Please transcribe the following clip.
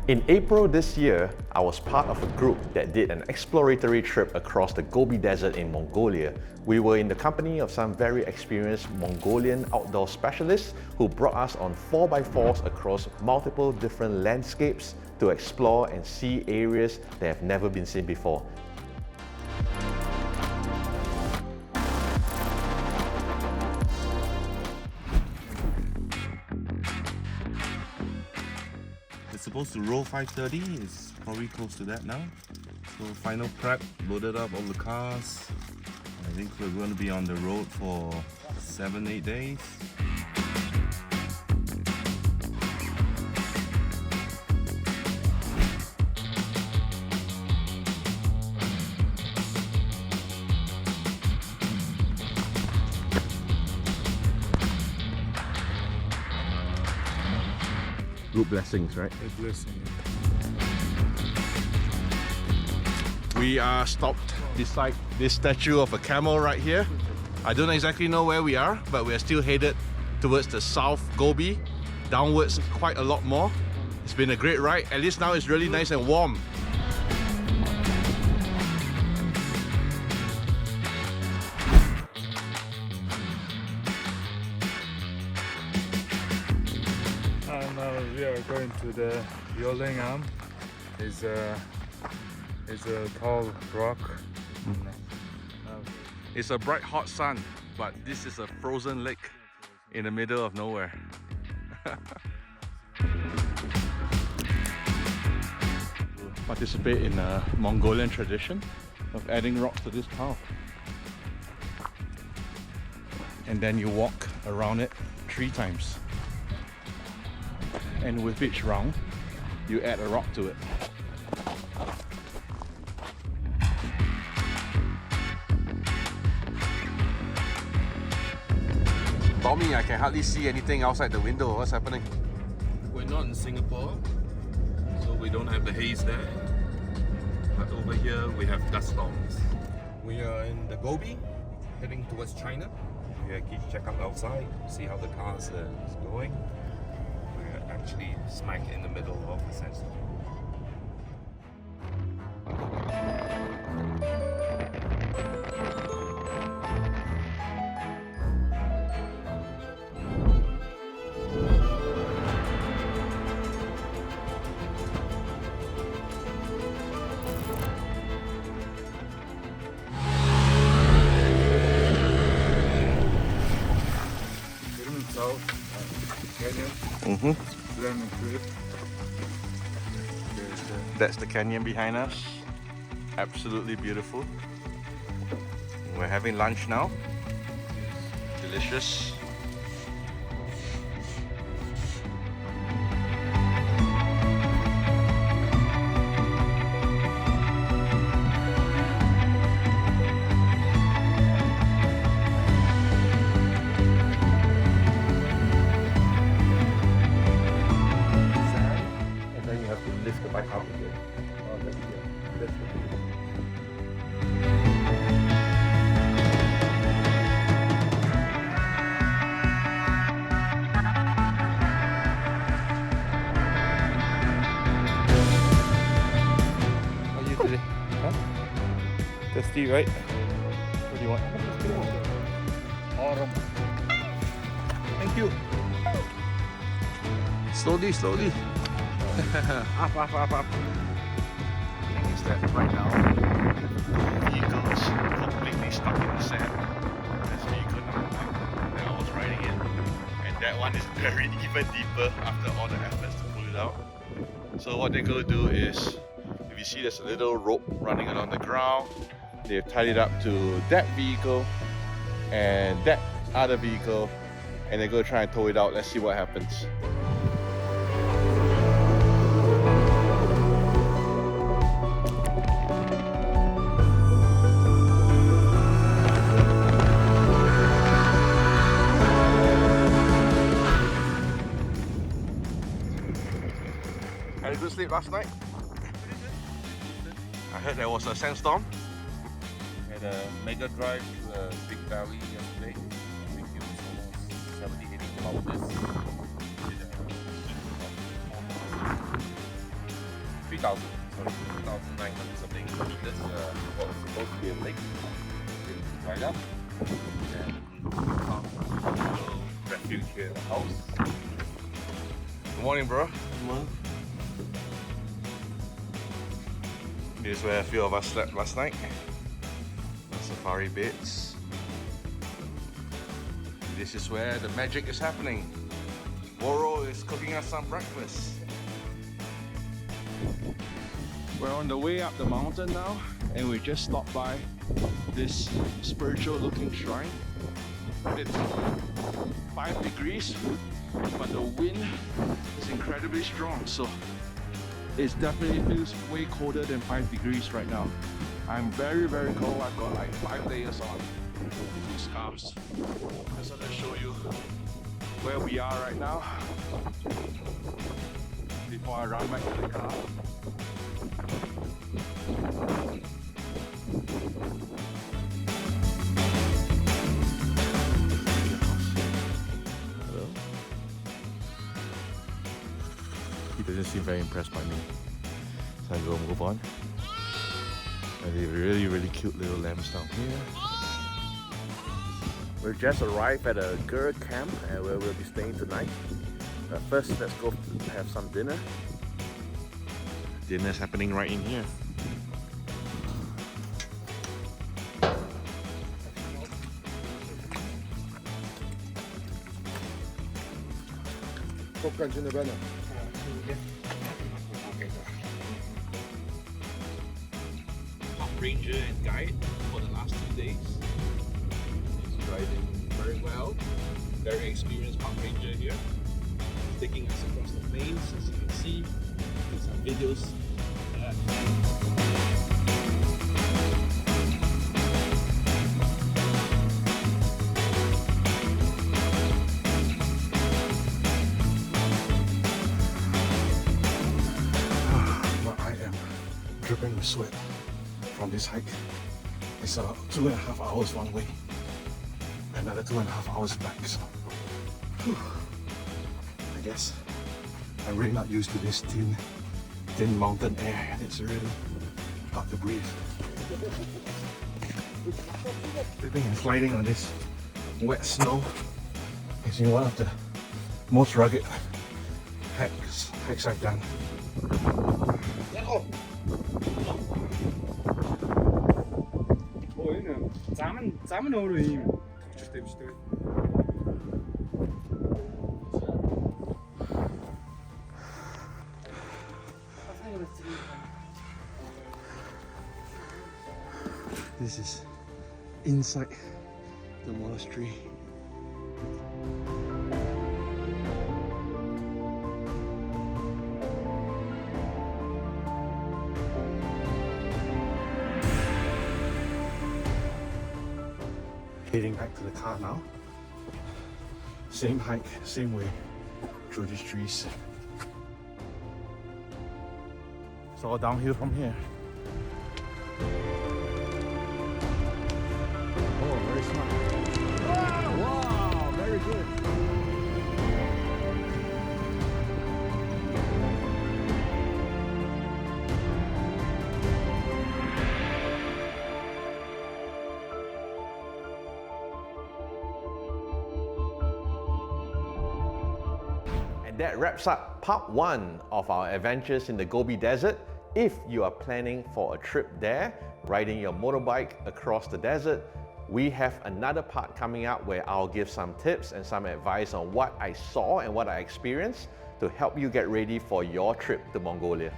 In April this year, I was part of a group that did an exploratory trip across the Gobi Desert in Mongolia. We were in the company of some very experienced Mongolian outdoor specialists who brought us on 4x4s across multiple different landscapes to explore and see areas that have never been seen before. It's supposed to roll 5:30, it's probably close to that now. So final prep, loaded up all the cars. I think we're going to be on the road for 7-8 days. Group blessings, right? A blessing. We are stopped beside this statue of a camel right here. I don't exactly know where we are, but we are still headed towards the South Gobi, downwards quite a lot more. It's been a great ride. At least now it's really nice and warm. Now we are going to the Yoling Arm. It's a tall rock. It's a bright hot sun, but this is a frozen lake in the middle of nowhere. Participate in a Mongolian tradition of adding rocks to this path. And then you walk around it 3 times. And with each round, you add a rock to it. Tommy, I can hardly see anything outside the window. What's happening? We're not in Singapore, so we don't have the haze there. But over here we have dust storms. We are in the Gobi, heading towards China. We can check out outside, see how the cars is going. We're actually smack in the middle of the sandstorm. Canyon. That's the canyon behind us. Absolutely beautiful. We're having lunch now. Delicious. Lift the bike up again. Oh, that's good. That's good. How are you today? Huh? Thirsty, right? What do you want? Autumn. Thank you. Slowly, slowly. Up, up, up, up. The thing is that right now, the vehicle is completely stuck in the sand. This vehicle number 1 that I was riding in. And that one is buried even deeper after all the efforts to pull it out. So what they're going to do is, if you see there's a little rope running along the ground, they've tied it up to that vehicle and that other vehicle, and they're going to try and tow it out. Let's see what happens. Had a good sleep last night? I heard there was a sandstorm. Had a mega drive to a big valley yesterday. I think it was almost 70-80 kilometers. 2,000, sorry, 2,900 something meters. Well, it's supposed to be a lake. Right up. And little refuge here in the house. Good morning, bro. Good morning. This is where a few of us slept last night. The safari beds. This is where the magic is happening. Moro is cooking us some breakfast. We're on the way up the mountain now, and we just stopped by this spiritual looking shrine. It's 5 degrees, but the wind is incredibly strong, so it definitely feels way colder than 5 degrees right now. I'm very, very cold. I've got like 5 layers on, 2 scarves. Just want to show you where we are right now before I run back to the car. He doesn't seem very impressed by me. So I go move on. And they have really cute little lambs down here. We just arrived at a girl camp and where we'll be staying tonight. First, let's go have some dinner. Dinner's happening right in here. Park ranger and guide for the last 2 days. He's driving very well. Very experienced park ranger here. He's taking us across the plains, as you can see. There's some videos. Dripping with sweat from this hike. It's 2.5 hours one way, another 2.5 hours back. So, I guess I'm really not used to this thin mountain air. It's really hard to breathe. Sitting and sliding on this wet snow is one of the most rugged hikes I've done. Zaman olur iyi mi? This is inside the monastery. Heading back to the car now. Same hike, same way through these trees. It's all downhill from here. Oh, very smart. Wow, very good. That wraps up part 1 of our adventures in the Gobi Desert. If you are planning for a trip there, riding your motorbike across the desert, we have another part coming up where I'll give some tips and some advice on what I saw and what I experienced to help you get ready for your trip to Mongolia.